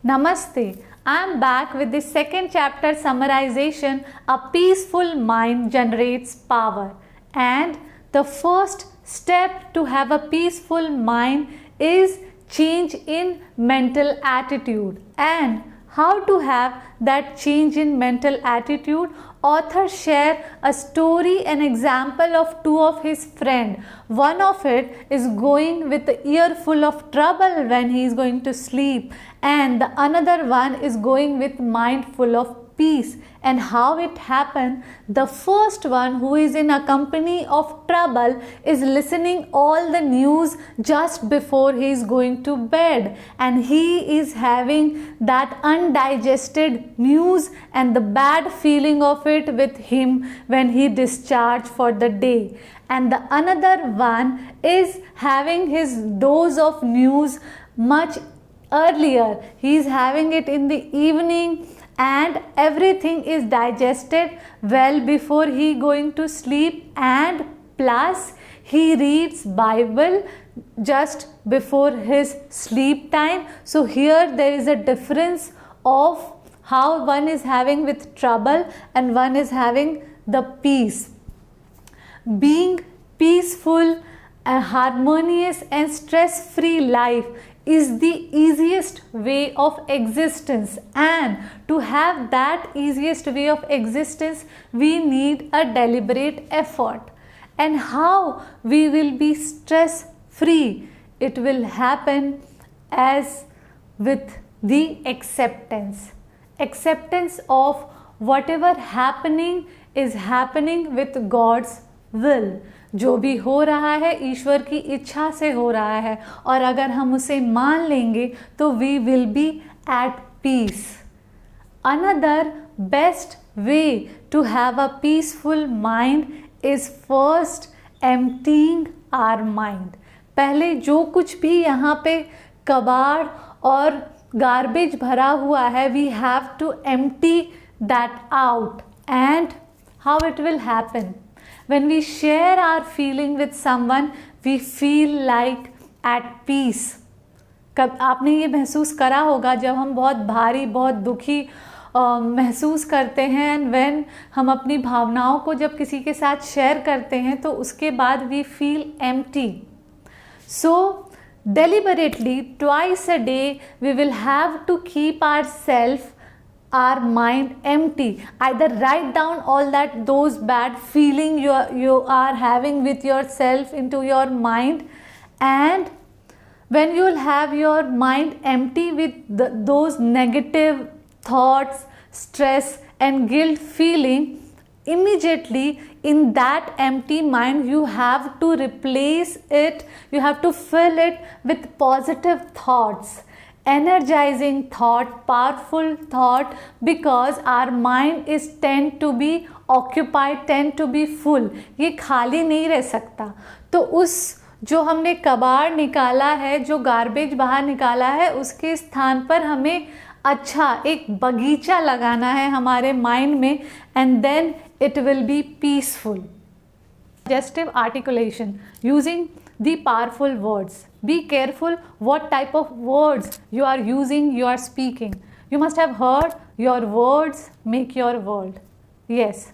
Namaste. I am back with the second chapter summarization. A peaceful mind generates power. And the first step to have a peaceful mind is change in mental attitude. And how to have that change in mental attitude? Author share a story, an example of two of his friend. One of it is going with the ear full of trouble when he is going to sleep, and the another one is going with mind full of peace. And how it happened? The first one, who is in a company of trouble, is listening all the news just before he is going to bed, and he is having that undigested news and the bad feeling of it with him when he discharged for the day. And the another one is having his dose of news much earlier. He is having it in the evening, and everything is digested well before he going to sleep, and plus he reads Bible just before his sleep time. So here there is a difference of how one is having with trouble and one is having the peace. Being peaceful, a harmonious and stress-free life is the easiest way of existence, and to have that easiest way of existence we need a deliberate effort. And how we will be stress free? It will happen as with the acceptance of whatever happening is happening with God's will. जो भी हो रहा है ईश्वर की इच्छा से हो रहा है, और अगर हम उसे मान लेंगे तो we will be at peace. Another best way to have a peaceful mind is first emptying our mind. पहले जो कुछ भी यहाँ पे कबाड़ और गार्बेज भरा हुआ है, we have to empty that out. And how it will happen? When we share our feeling with someone, we feel like at peace. कब आपने ये महसूस करा होगा जब हम बहुत भारी, बहुत दुखी महसूस करते हैं, एंड व्हेन हम अपनी भावनाओं को जब किसी के साथ शेयर करते हैं तो उसके बाद we feel empty. So deliberately twice a day we will have to keep our mind empty. Either write down all those bad feeling you are having with yourself into your mind, and when you will have your mind empty with those negative thoughts, stress and guilt feeling, immediately in that empty mind you have to replace it, you have to fill it with positive thoughts, energizing thought, powerful thought, because our mind is tend to be occupied, tend to be full. ये खाली नहीं रह सकता. तो उस जो हमने कबाड़ निकाला है, जो गार्बेज बाहर निकाला है, उसके स्थान पर हमें अच्छा एक बगीचा लगाना है हमारे माइंड में, and then it will be peaceful. Suggestive articulation using the powerful words. Be careful what type of words you are using, you are speaking. You must have heard your words make your world. Yes,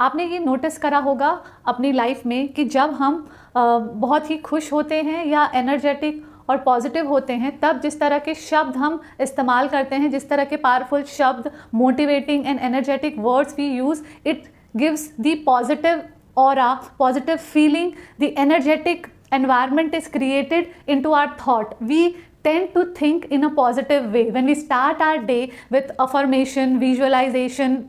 आपने ये notice करा होगा अपनी life में कि जब हम बहुत ही खुश होते हैं या एनर्जेटिक और पॉजिटिव होते हैं, तब जिस तरह के शब्द हम इस्तेमाल करते हैं, जिस तरह के पावरफुल शब्द, motivating and energetic words we use, it gives the positive aura, positive feeling, the energetic environment is created into our thought. We tend to think in a positive way. When we start our day with affirmation, visualization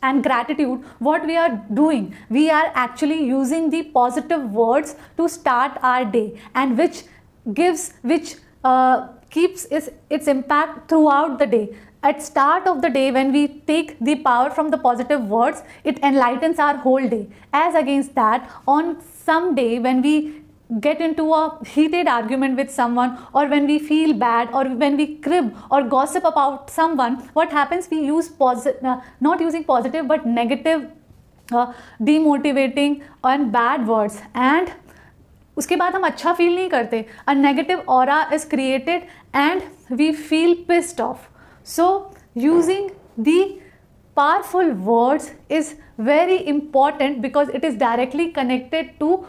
and gratitude, what we are doing? We are actually using the positive words to start our day, and which keeps its impact throughout the day. At start of the day, when we take the power from the positive words, it enlightens our whole day. As against that, on some day when we get into a heated argument with someone, or when we feel bad, or when we crib or gossip about someone, what happens? We use not using positive but negative, demotivating and bad words, and उसके बाद हम अच्छा feel नहीं करते. A negative aura is created and we feel pissed off. So using the powerful words is very important because it is directly connected to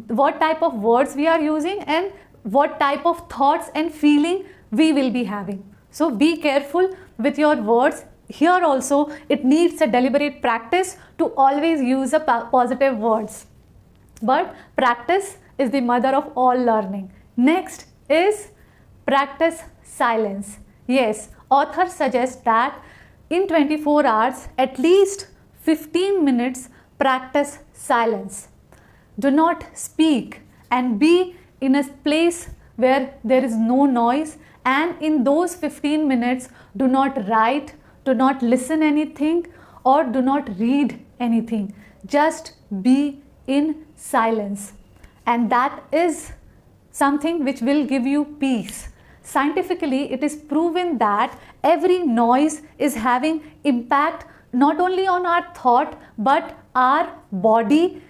what type of words we are using and what type of thoughts and feeling we will be having. So be careful with your words. Here also it needs a deliberate practice to always use a positive words. But practice is the mother of all learning. Next is practice silence. Yes, author suggests that in 24 hours, at least 15 minutes practice silence. Do not speak and be in a place where there is no noise, and in those 15 minutes do not write, do not listen anything, or do not read anything. Just be in silence, and that is something which will give you peace. Scientifically, it is proven that every noise is having impact not only on our thought but our body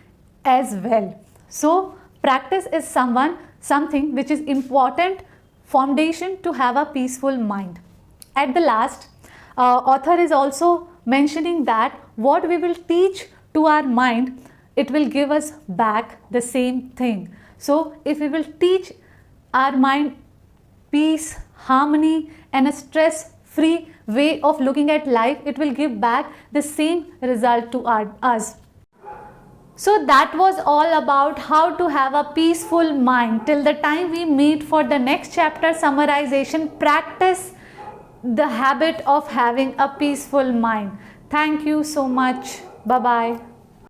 as well. So practice is something which is important foundation to have a peaceful mind. At the last, author is also mentioning that what we will teach to our mind, it will give us back the same thing. So if we will teach our mind peace, harmony and a stress-free way of looking at life, it will give back the same result to us. So that was all about how to have a peaceful mind. Till the time we meet for the next chapter summarization, practice the habit of having a peaceful mind. Thank you so much. Bye-bye.